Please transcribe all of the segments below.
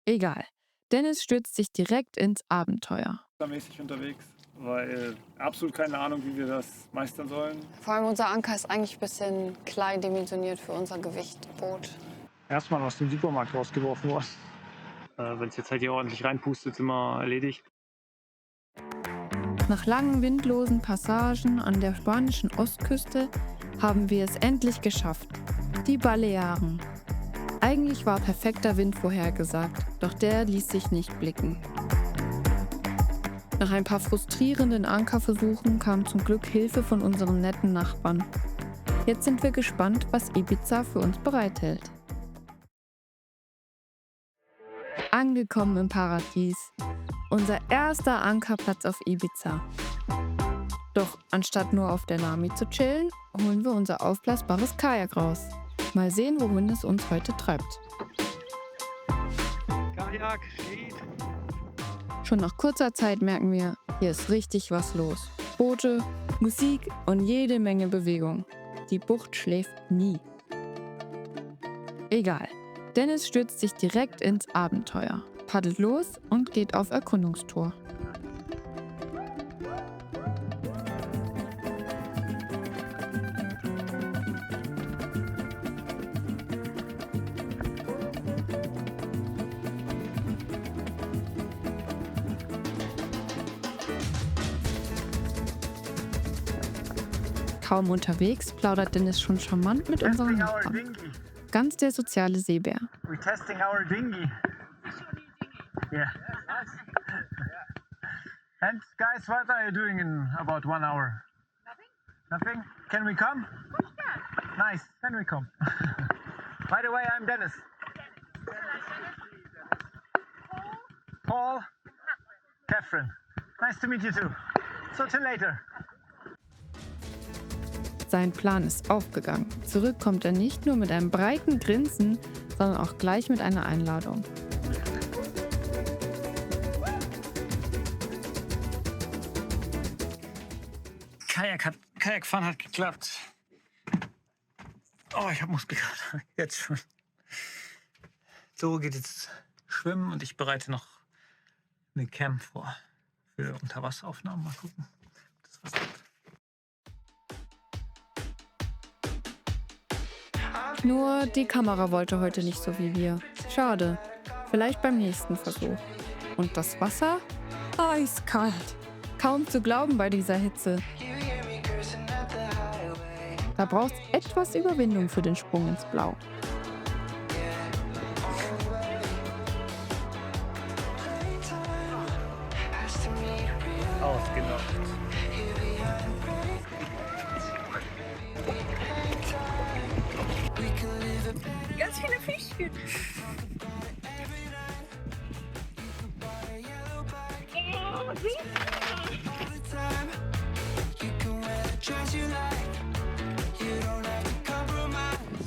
Egal. Dennis stürzt sich direkt ins Abenteuer. Mäßig unterwegs, weil absolut keine Ahnung, wie wir das meistern sollen. Vor allem unser Anker ist eigentlich ein bisschen klein dimensioniert für unser Gewichtboot. Erstmal aus dem Supermarkt rausgeworfen worden. Wenn es jetzt halt hier ordentlich reinpustet, sind wir erledigt. Nach langen windlosen Passagen an der spanischen Ostküste haben wir es endlich geschafft. Die Balearen. Eigentlich war perfekter Wind vorhergesagt, doch der ließ sich nicht blicken. Nach ein paar frustrierenden Ankerversuchen kam zum Glück Hilfe von unseren netten Nachbarn. Jetzt sind wir gespannt, was Ibiza für uns bereithält. Angekommen im Paradies. Unser erster Ankerplatz auf Ibiza. Doch anstatt nur auf der Nami zu chillen, holen wir unser aufblasbares Kajak raus. Mal sehen, wohin es uns heute treibt. Kajak steht. Schon nach kurzer Zeit merken wir, hier ist richtig was los. Boote, Musik und jede Menge Bewegung. Die Bucht schläft nie. Egal. Dennis stürzt sich direkt ins Abenteuer, paddelt los und geht auf Erkundungstour. Kaum unterwegs plaudert Dennis schon charmant mit unseren Nachbarn. Ganz der soziale Seebär. We're testing our dinghy. Yeah. And guys, what are you doing in about 1 hour? Nothing. Can we come? Nice. Can we come? By the way, I'm Dennis. Paul. Catherine. Nice to meet you too. So till later. Sein Plan ist aufgegangen. Zurück kommt er nicht nur mit einem breiten Grinsen, sondern auch gleich mit einer Einladung. Kajakfahren hat geklappt. Oh, ich habe Muskelkater. Jetzt schon. So geht jetzt schwimmen und ich bereite noch eine Cam vor für Unterwasseraufnahmen. Mal gucken, ob das was wird. Nur die Kamera wollte heute nicht so wie wir. Schade. Vielleicht beim nächsten Versuch. Und das Wasser? Eiskalt. Kaum zu glauben bei dieser Hitze. Da braucht es etwas Überwindung für den Sprung ins Blau. Ausgenockt. Ganz viele Fischchen. Oh, süß.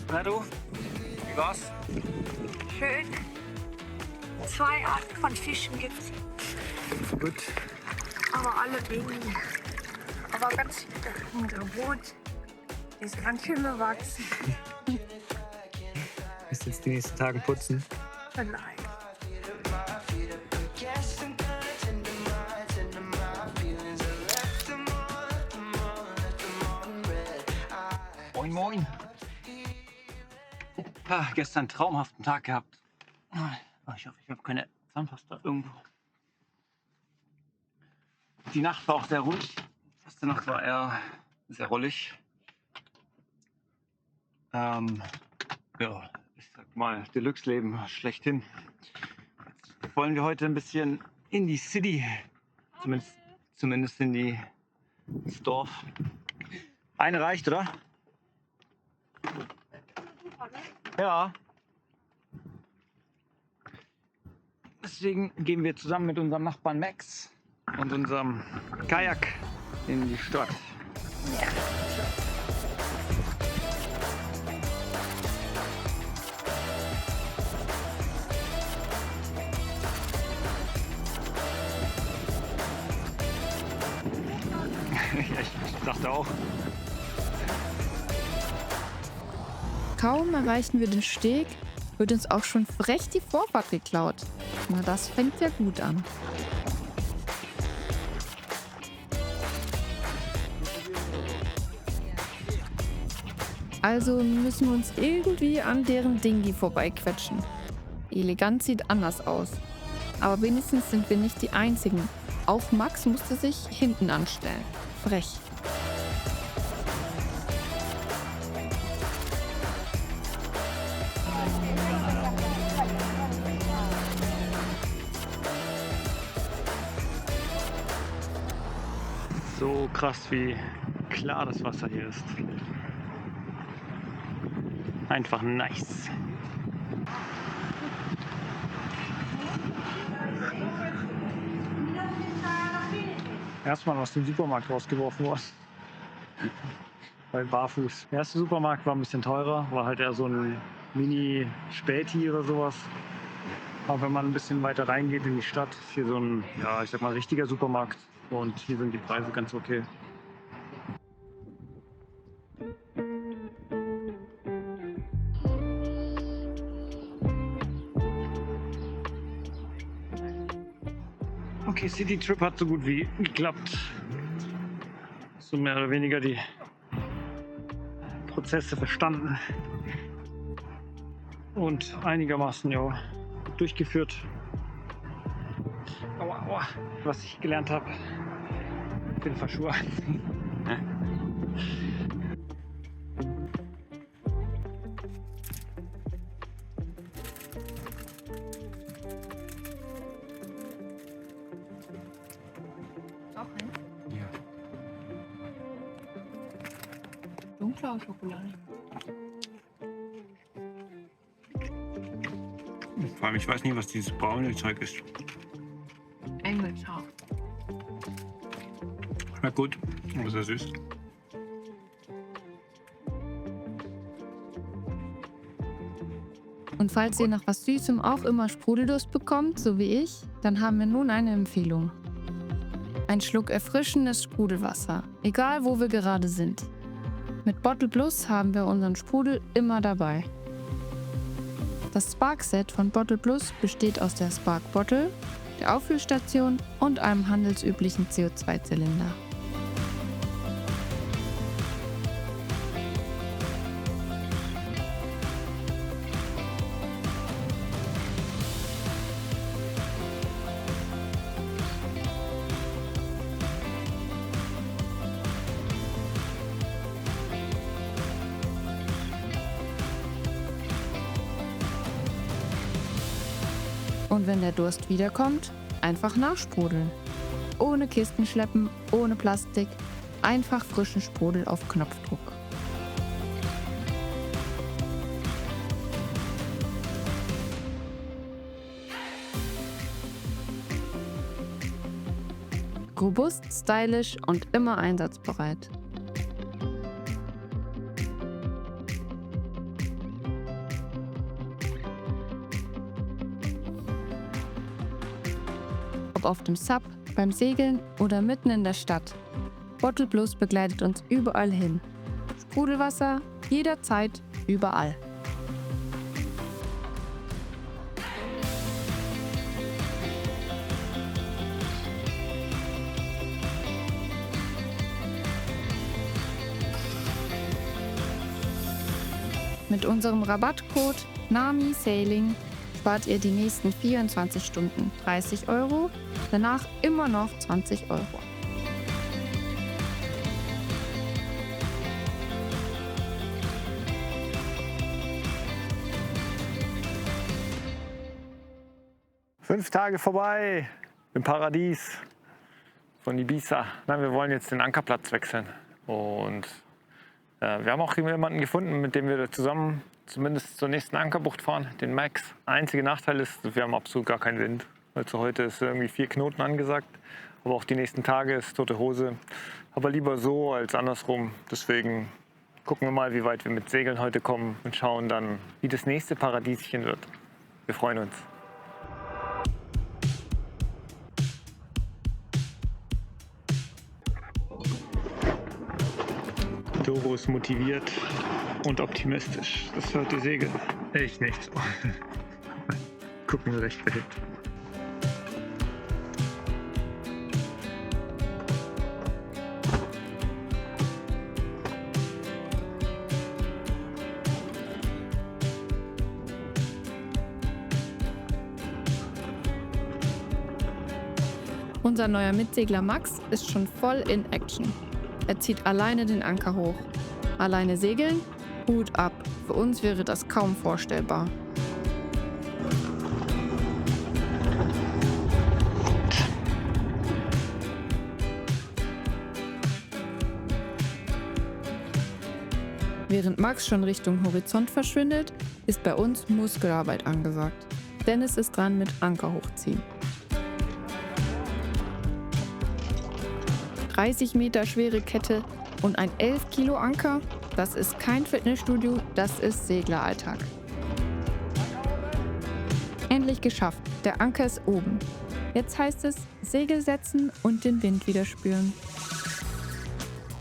Na du, wie war's? Schön. 2 Arten von Fischen gibt's, Gut. aber alle wenig. Aber ganz viele. Unser Boot ist ganz schön bewachsen. Ist jetzt die nächsten Tage putzen. Vielleicht. Moin, moin. Gestern einen traumhaften Tag gehabt. Ich hoffe, ich habe keine Zahnpasta irgendwo. Die Nacht war auch sehr ruhig. Die erste Nacht war eher sehr rollig. Ja, ich sag mal, Deluxe-Leben schlechthin. Jetzt wollen wir heute ein bisschen in die City. Zumindest ins Dorf. Eine reicht, oder? Ja. Deswegen gehen wir zusammen mit unserem Nachbarn Max und unserem Kajak in die Stadt. Ja, ich dachte auch. Kaum erreichen wir den Steg, wird uns auch schon frech die Vorfahrt geklaut. Na, das fängt ja gut an. Also müssen wir uns irgendwie an deren Dingi vorbeiquetschen. Elegant sieht anders aus. Aber wenigstens sind wir nicht die Einzigen. Auch Max musste sich hinten anstellen. Frech. So krass, wie klar das Wasser hier ist. Einfach nice. Erstmal aus dem Supermarkt rausgeworfen worden. Weil barfuß. Der erste Supermarkt war ein bisschen teurer, war halt eher so ein Mini-Späti oder sowas. Aber wenn man ein bisschen weiter reingeht in die Stadt, ist hier so ein, ja, ich sag mal, richtiger Supermarkt. Und hier sind die Preise ganz okay. Okay, City Trip hat so gut wie geklappt. So mehr oder weniger die Prozesse verstanden und einigermaßen ja, durchgeführt. Aua, aua. Was ich gelernt habe, auf jeden Fall Schuhe anziehen. Auch ein Ja. dunkler Schokolade. Vor allem, ich weiß nicht, was dieses braune Zeug ist. Engelschau. Schmeckt gut, aber sehr süß. Und falls ihr nach was Süßem auch immer Sprudeldurst bekommt, so wie ich, dann haben wir nun eine Empfehlung. Ein Schluck erfrischendes Sprudelwasser, egal wo wir gerade sind. Mit Bottle Plus haben wir unseren Sprudel immer dabei. Das Spark-Set von Bottle Plus besteht aus der Spark Bottle, der Auffüllstation und einem handelsüblichen CO2-Zylinder. Und wenn der Durst wiederkommt, einfach nachsprudeln. Ohne Kisten schleppen, ohne Plastik, einfach frischen Sprudel auf Knopfdruck. Robust, stylisch und immer einsatzbereit. Ob auf dem Sub, beim Segeln oder mitten in der Stadt. Bottle Plus begleitet uns überall hin. Sprudelwasser, jederzeit, überall. Mit unserem Rabattcode NAMISAILING spart ihr die nächsten 24 Stunden 30 €, danach immer noch 20 €. Fünf Tage vorbei im Paradies von Ibiza. Nein, wir wollen jetzt den Ankerplatz wechseln. Und wir haben auch jemanden gefunden, mit dem wir zusammen zumindest zur nächsten Ankerbucht fahren, den Max. Einziger Nachteil ist, wir haben absolut gar keinen Wind. Also heute ist irgendwie 4 Knoten angesagt, aber auch die nächsten Tage ist tote Hose. Aber lieber so als andersrum. Deswegen gucken wir mal, wie weit wir mit Segeln heute kommen und schauen dann, wie das nächste Paradieschen wird. Wir freuen uns. Doro ist motiviert und optimistisch. Das hört die Segel. Ich nicht. Gucken wir recht verhebt. Unser neuer Mitsegler Max ist schon voll in Action. Er zieht alleine den Anker hoch. Alleine segeln? Hut ab. Für uns wäre das kaum vorstellbar. Während Max schon Richtung Horizont verschwindet, ist bei uns Muskelarbeit angesagt. Dennis ist dran mit Anker hochziehen. 30 Meter schwere Kette und ein 11 Kilo Anker, das ist kein Fitnessstudio, das ist Segleralltag. Endlich geschafft, der Anker ist oben. Jetzt heißt es Segel setzen und den Wind wieder spüren.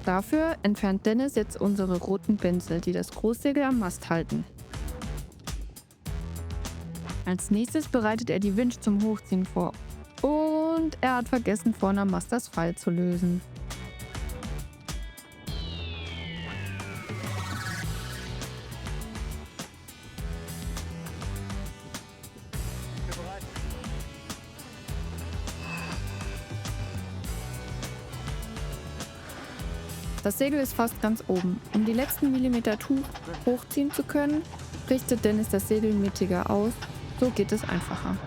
Dafür entfernt Dennis jetzt unsere roten Pinsel, die das Großsegel am Mast halten. Als nächstes bereitet er die Winch zum Hochziehen vor. Und er hat vergessen, vorne am Mast das Pfeil zu lösen. Das Segel ist fast ganz oben. Um die letzten Millimeter Tuch hochziehen zu können, richtet Dennis das Segel mittiger aus. So geht es einfacher.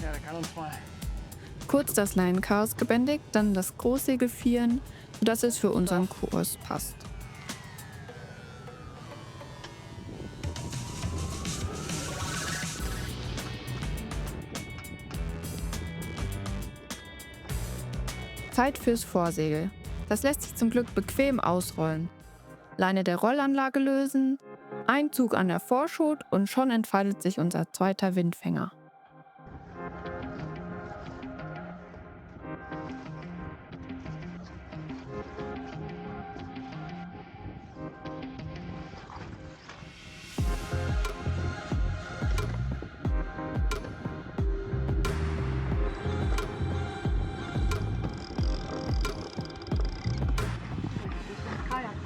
Ja, der kann uns mal. Kurz das Leinenchaos gebändigt, dann das Großsegel vieren, sodass es für unseren Kurs passt. Zeit fürs Vorsegel. Das lässt sich zum Glück bequem ausrollen. Leine der Rollanlage lösen, ein Zug an der Vorschot und schon entfaltet sich unser zweiter Windfänger.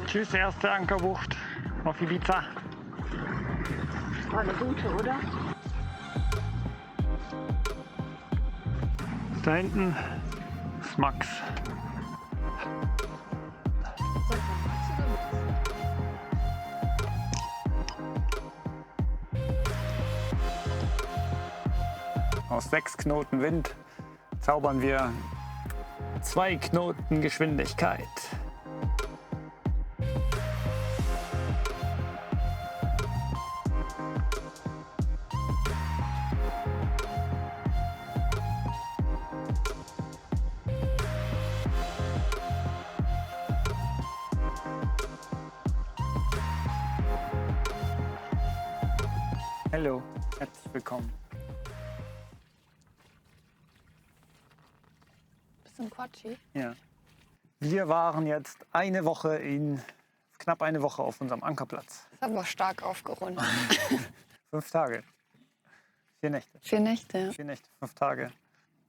Tschüss, erste Ankerbucht auf Ibiza. War eine gute, oder? Da hinten ist Max. Aus 6 Knoten Wind zaubern wir 2 Knoten Geschwindigkeit. Hallo, herzlich willkommen. Bisschen quatschig. Ja. Wir waren jetzt knapp eine Woche auf unserem Ankerplatz. Ist aber stark aufgerundet. 5 Tage. 4 Nächte. 4 Nächte, ja. 4 Nächte, 5 Tage.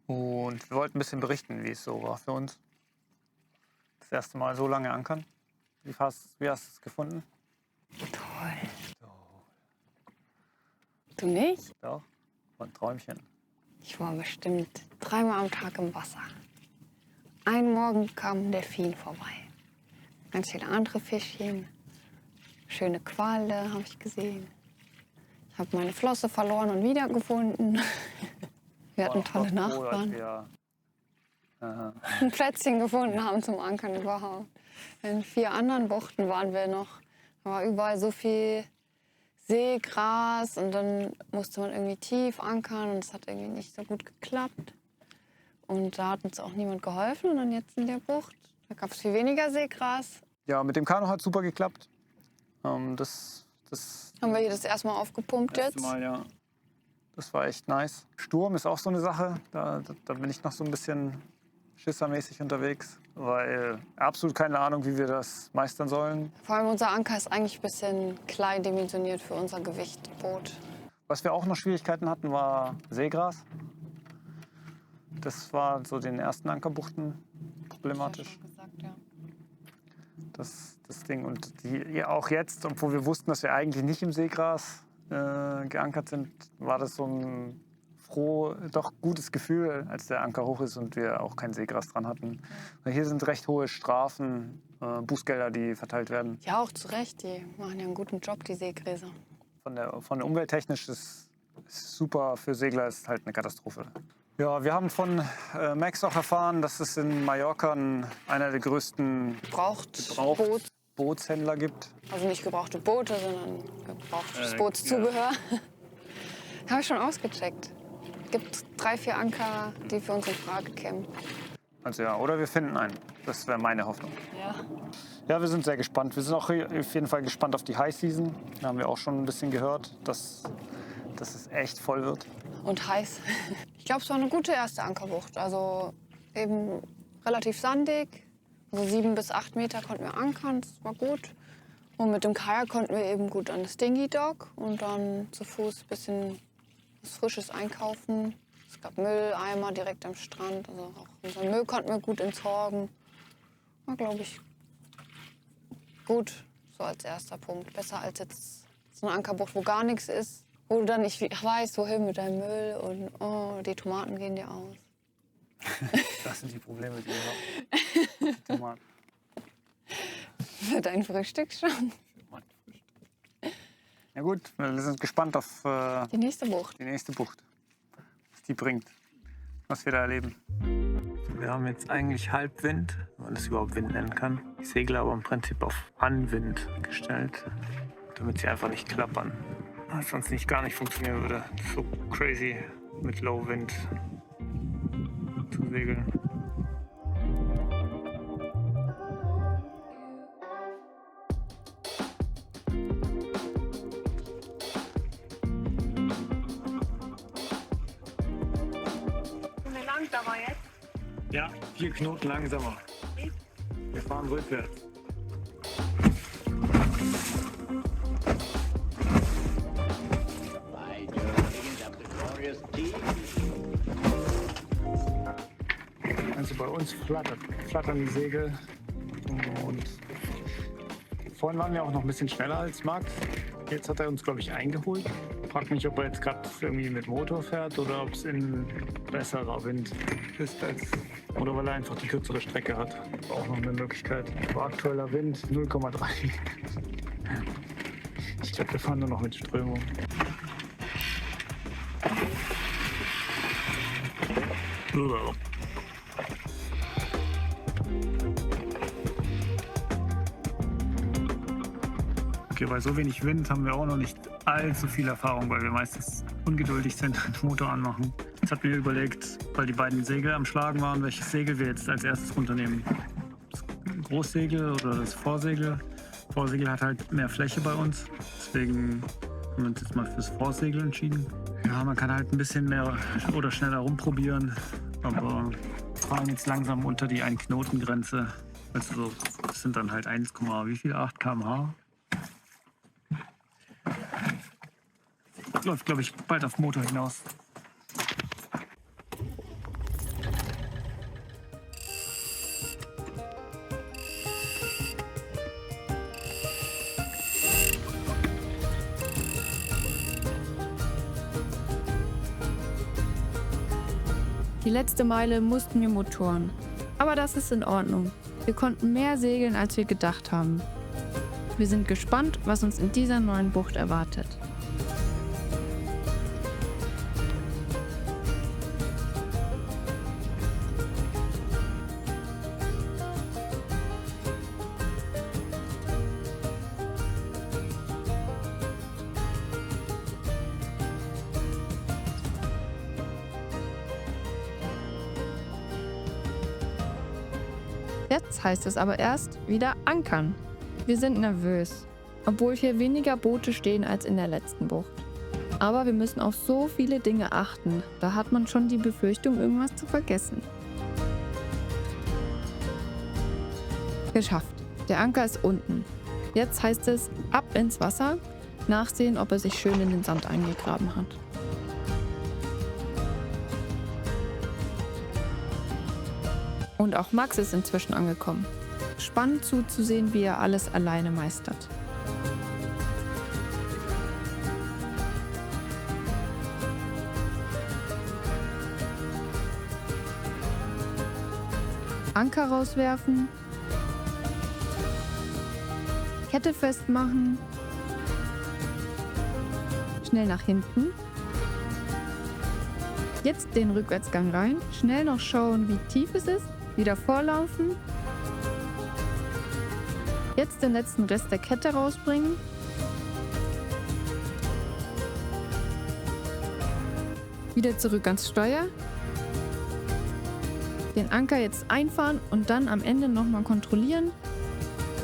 Und wir wollten ein bisschen berichten, wie es so war für uns. Das erste Mal so lange ankern. Wie hast du es gefunden? Toll. Du nicht? Doch. Und Träumchen. Ich war bestimmt 3-mal am Tag im Wasser. Einen Morgen kam ein Delfin vorbei. Ganz viele andere Fischchen. Schöne Qualle habe ich gesehen. Ich habe meine Flosse verloren und wiedergefunden. Wir hatten tolle Nachbarn. Ein Plätzchen gefunden haben zum Ankern überhaupt. In 4 anderen Buchten waren wir noch. Da war überall so viel Seegras und dann musste man irgendwie tief ankern und es hat irgendwie nicht so gut geklappt. Und da hat uns auch niemand geholfen und dann jetzt in der Bucht, da gab es viel weniger Seegras. Ja, mit dem Kanu hat super geklappt. Das Haben wir hier das erste Mal aufgepumpt erste jetzt. Mal, ja. Das war echt nice. Sturm ist auch so eine Sache. Da bin ich noch so ein bisschen schissermäßig unterwegs, weil absolut keine Ahnung, wie wir das meistern sollen. Vor allem unser Anker ist eigentlich ein bisschen klein dimensioniert für unser Gewichtboot. Was wir auch noch Schwierigkeiten hatten, war Seegras. Das war so den ersten Ankerbuchten problematisch. Das Ding. Und auch jetzt, obwohl wir wussten, dass wir eigentlich nicht im Seegras geankert sind, war das so ein doch gutes Gefühl, als der Anker hoch ist und wir auch kein Seegras dran hatten. Weil hier sind recht hohe Strafen, Bußgelder, die verteilt werden. Ja, auch zu Recht. Die machen ja einen guten Job, die Seegräser. Von der umwelttechnisch ist super, für Segler ist halt eine Katastrophe. Ja, wir haben von Max auch erfahren, dass es in Mallorca einer der größten Bootshändler gibt. Also nicht gebrauchte Boote, sondern gebrauchtes Bootszubehör. Habe ich schon ausgecheckt. Es gibt 3, 4 Anker, die für uns in Frage kämen. Also ja, oder wir finden einen. Das wäre meine Hoffnung. Ja. Ja, wir sind sehr gespannt. Wir sind auch auf jeden Fall gespannt auf die High Season. Da haben wir auch schon ein bisschen gehört, dass es echt voll wird. Und heiß. Ich glaube, es war eine gute erste Ankerbucht. Also eben relativ sandig. So 7 bis 8 Meter konnten wir ankern, das war gut. Und mit dem Kajak konnten wir eben gut an das Dingy Dock und dann zu Fuß ein bisschen was Frisches einkaufen. Es gab Mülleimer direkt am Strand. Also auch unseren Müll konnten wir gut entsorgen. War, glaube ich, gut so als erster Punkt. Besser als jetzt so eine Ankerbucht, wo gar nichts ist. Wo du dann nicht weißt, wohin mit deinem Müll und oh, die Tomaten gehen dir aus. Das sind die Probleme, die wir haben. Tomaten. Für dein Frühstück schon. Ja gut, wir sind gespannt auf Die nächste Bucht. Was die bringt, was wir da erleben. Wir haben jetzt eigentlich Halbwind, wenn man das überhaupt Wind nennen kann. Die Segel aber im Prinzip auf Anwind gestellt, damit sie einfach nicht klappern. Was sonst gar nicht funktionieren würde. So crazy mit Low Wind zu segeln. Wie lang da war jetzt? Ja, 4 Knoten langsamer. Wir fahren rückwärts. Also bei uns flattern die Segel. Und vorhin waren wir auch noch ein bisschen schneller als Max. Jetzt hat er uns, glaube ich, eingeholt. Frag mich, ob er jetzt gerade irgendwie mit Motor fährt oder ob es in besserer Wind ist oder weil er einfach die kürzere Strecke hat. Auch noch eine Möglichkeit. Aber aktueller Wind 0,3. Ich glaube, wir fahren nur noch mit Strömung. Okay, bei so wenig Wind haben wir auch noch nicht allzu viel Erfahrung, weil wir meistens ungeduldig sind und den Motor anmachen. Jetzt hat mir überlegt, weil die beiden Segel am Schlagen waren, welches Segel wir jetzt als erstes runternehmen. Das Großsegel oder das Vorsegel. Das Vorsegel hat halt mehr Fläche bei uns, deswegen haben wir uns jetzt mal fürs Vorsegel entschieden. Ja, man kann halt ein bisschen mehr oder schneller rumprobieren, aber wir fahren jetzt langsam unter die 1-Knoten-Grenze. Also das sind dann halt 8 km/h. Läuft, glaube ich, bald auf Motor hinaus. Die letzte Meile mussten wir motoren. Aber das ist in Ordnung. Wir konnten mehr segeln, als wir gedacht haben. Wir sind gespannt, was uns in dieser neuen Bucht erwartet. Jetzt heißt es aber erst wieder ankern. Wir sind nervös, obwohl hier weniger Boote stehen als in der letzten Bucht. Aber wir müssen auf so viele Dinge achten. Da hat man schon die Befürchtung, irgendwas zu vergessen. Geschafft. Der Anker ist unten. Jetzt heißt es ab ins Wasser, nachsehen, ob er sich schön in den Sand eingegraben hat. Und auch Max ist inzwischen angekommen. Spannend zuzusehen, wie er alles alleine meistert. Anker rauswerfen, Kette festmachen, schnell nach hinten, jetzt den Rückwärtsgang rein, schnell noch schauen, wie tief es ist, wieder vorlaufen, jetzt den letzten Rest der Kette rausbringen, wieder zurück ans Steuer, den Anker jetzt einfahren und dann am Ende nochmal kontrollieren,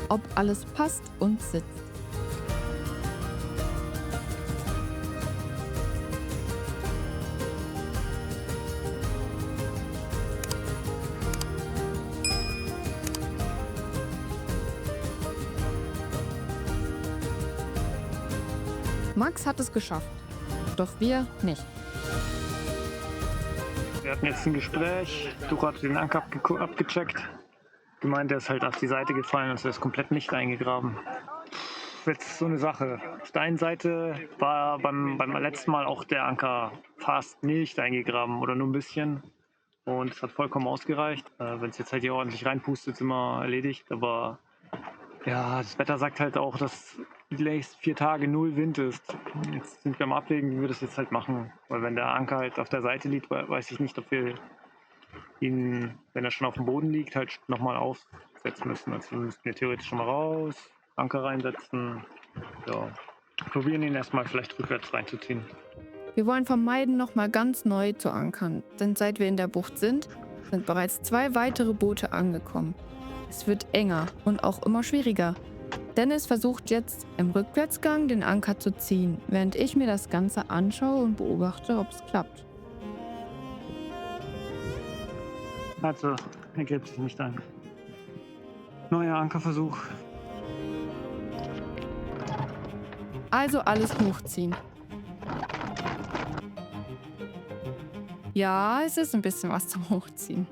ob alles passt und sitzt. Max hat es geschafft, doch wir nicht. Wir hatten jetzt ein Gespräch, Dora hat den Anker abgecheckt. Gemeint, der ist halt auf die Seite gefallen, also er ist komplett nicht eingegraben. Jetzt so eine Sache. Auf der einen Seite war beim letzten Mal auch der Anker fast nicht eingegraben oder nur ein bisschen. Und es hat vollkommen ausgereicht. Wenn es jetzt halt hier ordentlich reinpustet, ist immer erledigt. Aber ja, das Wetter sagt halt auch, dass die nächsten 4 Tage 0 Wind ist. Jetzt sind wir am Abwägen, wie wir das jetzt halt machen. Weil wenn der Anker halt auf der Seite liegt, weiß ich nicht, ob wir ihn, wenn er schon auf dem Boden liegt, halt nochmal aufsetzen müssen. Also müssten wir theoretisch schon mal raus, Anker reinsetzen. Ja, probieren ihn erstmal vielleicht rückwärts reinzuziehen. Wir wollen vermeiden, nochmal ganz neu zu ankern, denn seit wir in der Bucht sind bereits 2 weitere Boote angekommen. Es wird enger und auch immer schwieriger. Dennis versucht jetzt im Rückwärtsgang den Anker zu ziehen, während ich mir das Ganze anschaue und beobachte, ob es klappt. Also, er gräbt sich nicht ein. Neuer Ankerversuch. Also alles hochziehen. Ja, es ist ein bisschen was zum Hochziehen.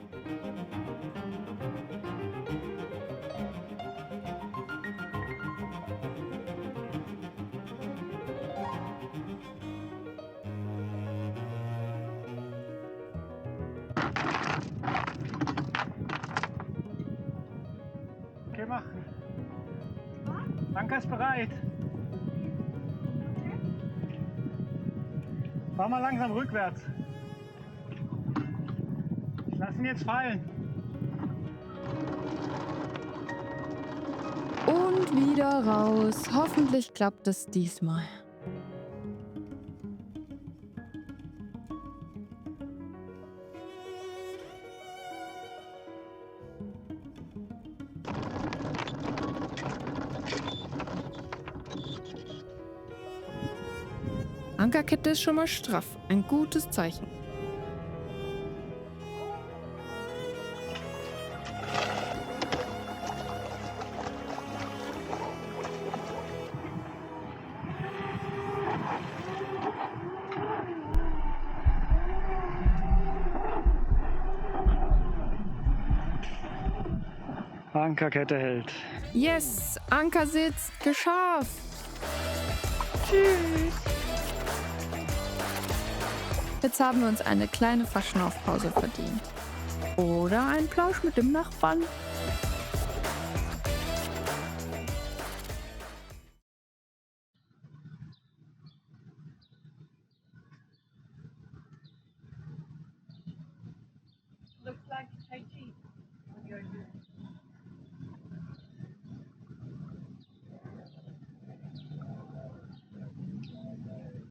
Okay, mach. Anker ist bereit. Fahr mal langsam rückwärts. Ich lass ihn jetzt fallen. Und wieder raus. Hoffentlich klappt es diesmal. Ankerkette ist schon mal straff. Ein gutes Zeichen. Ankerkette hält. Yes, Anker sitzt. Geschafft. Tschüss. Jetzt haben wir uns eine kleine Verschnaufpause verdient. Oder einen Plausch mit dem Nachbarn.